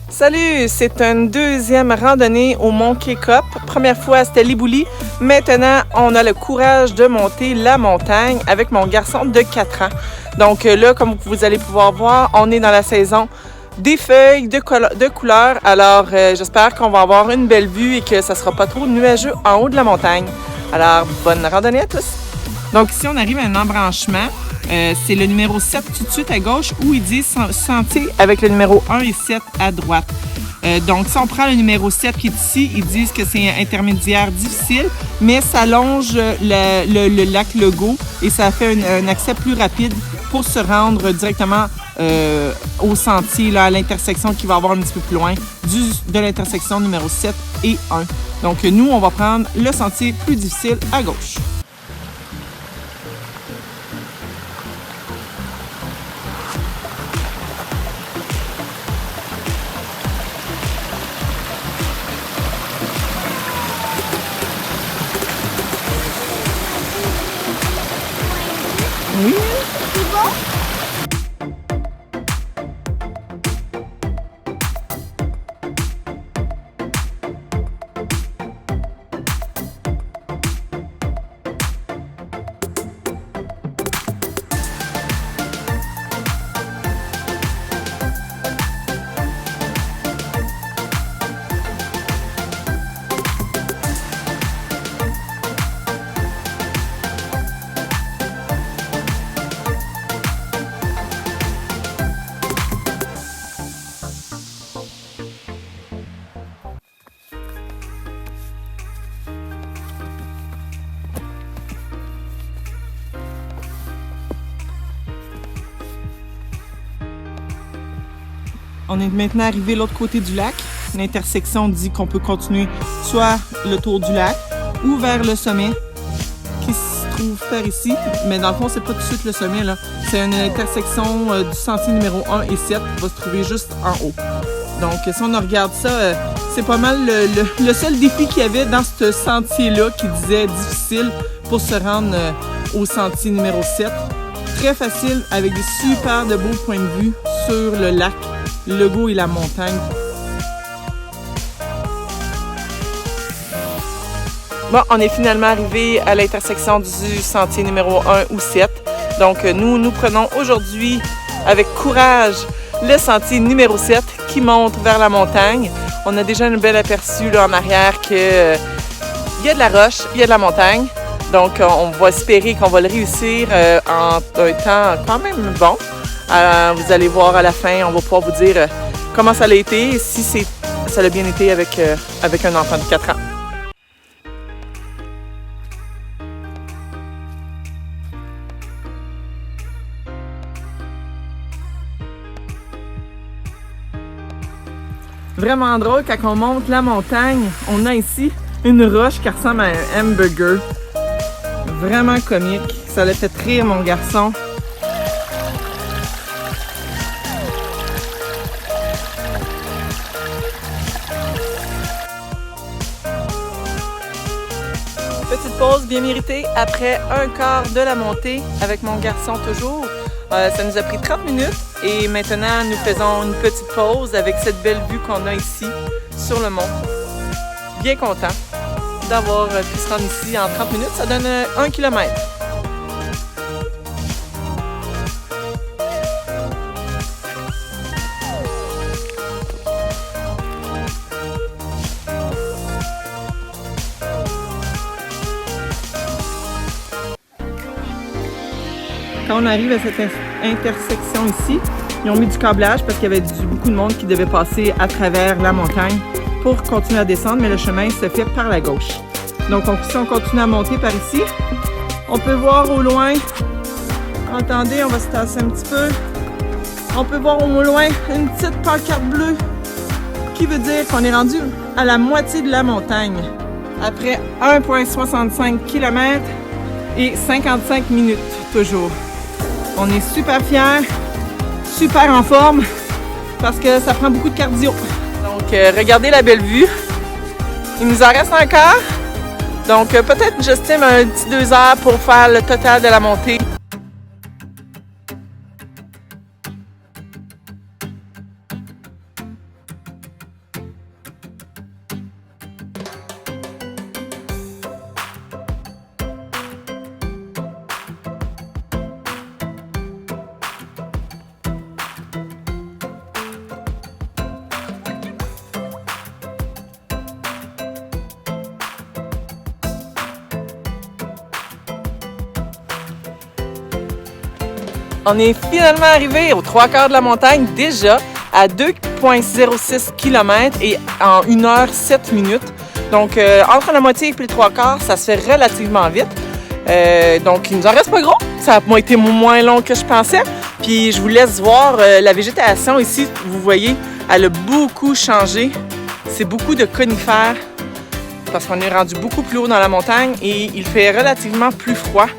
Salut, c'est une deuxième randonnée au Mont Kékop. Première fois, c'était Libouli. Maintenant, on a le courage de monter la montagne avec mon garçon de 4 ans. Donc là, comme vous allez pouvoir voir, on est dans la saison des feuilles, de couleurs. Alors, j'espère qu'on va avoir une belle vue et que ça ne sera pas trop nuageux en haut de la montagne. Alors, bonne randonnée à tous! Donc ici, on arrive à un embranchement. C'est le numéro 7 tout de suite à gauche où ils disent sentier avec le numéro 1 et 7 à droite. Donc, si on prend le numéro 7 qui est ici, ils disent que c'est intermédiaire difficile, mais ça longe le lac Legault et ça fait un accès plus rapide pour se rendre directement au sentier, là, à l'intersection qui va avoir un petit peu plus loin de l'intersection numéro 7 et 1. Donc, nous, on va prendre le sentier plus difficile à gauche. Oui. C'est bon? On est maintenant arrivé de l'autre côté du lac. L'intersection dit qu'on peut continuer soit le tour du lac ou vers le sommet qui se trouve par ici. Mais dans le fond, c'est pas tout de suite le sommet, là. C'est une intersection du sentier numéro 1 et 7 qui va se trouver juste en haut. Donc, si on regarde ça, c'est pas mal le seul défi qu'il y avait dans ce sentier-là qui disait difficile pour se rendre au sentier numéro 7. Très facile avec des super de beaux points de vue sur le lac Legault et la montagne. Bon, on est finalement arrivé à l'intersection du sentier numéro 1 ou 7. Donc, nous prenons aujourd'hui avec courage le sentier numéro 7 qui monte vers la montagne. On a déjà un bel aperçu là, en arrière qu'il y a de la roche, il y a de la montagne. Donc, on va espérer qu'on va le réussir en un temps quand même bon. Vous allez voir à la fin, on va pouvoir vous dire comment ça a été et si ça a bien été avec un enfant de 4 ans. Vraiment drôle, quand on monte la montagne, on a ici une roche qui ressemble à un hamburger. Vraiment comique. Ça l'a fait rire mon garçon. Petite pause bien méritée après un quart de la montée avec mon garçon toujours. Ça nous a pris 30 minutes et maintenant nous faisons une petite pause avec cette belle vue qu'on a ici sur le mont. Bien content d'avoir pu se rendre ici en 30 minutes. Ça donne 1 km. Quand on arrive à cette intersection ici, ils ont mis du câblage parce qu'il y avait beaucoup de monde qui devait passer à travers la montagne pour continuer à descendre, mais le chemin se fait par la gauche. Donc si on continue à monter par ici, on peut voir au loin, entendez, on va se tasser un petit peu, on peut voir au loin une petite pancarte bleue qui veut dire qu'on est rendu à la moitié de la montagne après 1,65 km et 55 minutes toujours. On est super fiers, super en forme parce que ça prend beaucoup de cardio. Donc, regardez la belle vue. Il nous en reste encore. Donc, peut-être, j'estime un petit 2 heures pour faire le total de la montée. On est finalement arrivé aux 3/4 de la montagne, déjà à 2,06 km et en 1 heure 7 minutes. Donc, entre la moitié et les 3/4, ça se fait relativement vite. Donc, il nous en reste pas gros. Ça a été moins long que je pensais. Puis, je vous laisse voir la végétation ici. Vous voyez, elle a beaucoup changé. C'est beaucoup de conifères parce qu'on est rendu beaucoup plus haut dans la montagne et il fait relativement plus froid.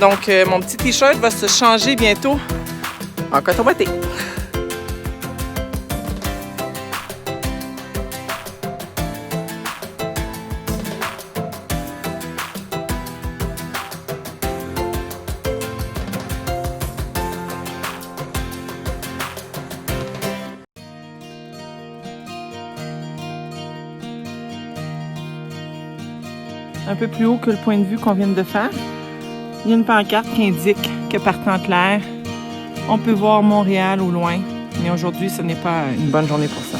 Donc, mon petit t-shirt va se changer bientôt en coton ouaté. Un peu plus haut que le point de vue qu'on vient de faire, il y a une pancarte qui indique que partant clair, on peut voir Montréal au loin. Mais aujourd'hui, ce n'est pas une bonne journée pour ça.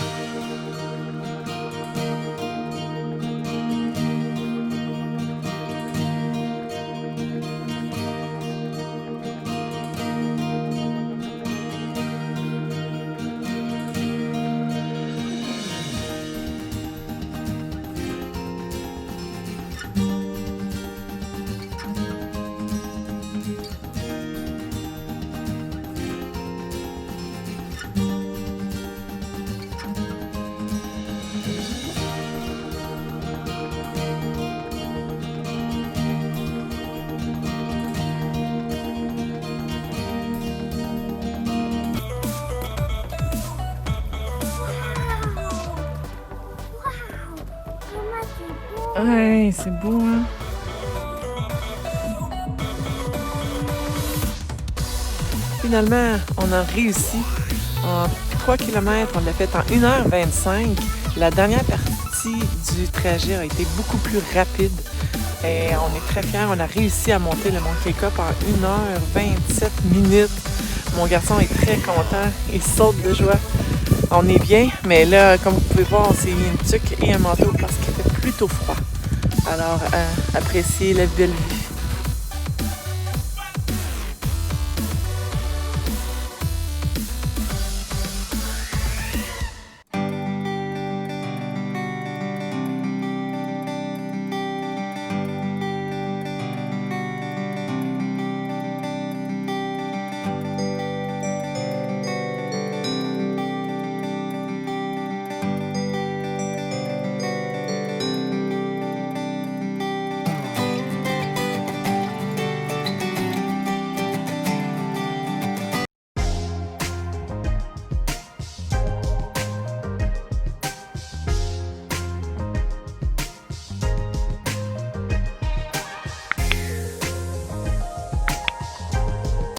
Ouais, c'est beau, hein? Finalement, on a réussi. En 3 km, on l'a fait en 1 heure 25. La dernière partie du trajet a été beaucoup plus rapide. Et on est très fiers. On a réussi à monter le Mont K-Cup en 1 heure 27 minutes. Mon garçon est très content. Il saute de joie. On est bien, mais là, comme vous pouvez voir, on s'est mis une tuque et un manteau parce qu'il fait plutôt froid. Alors, appréciez la belle vie.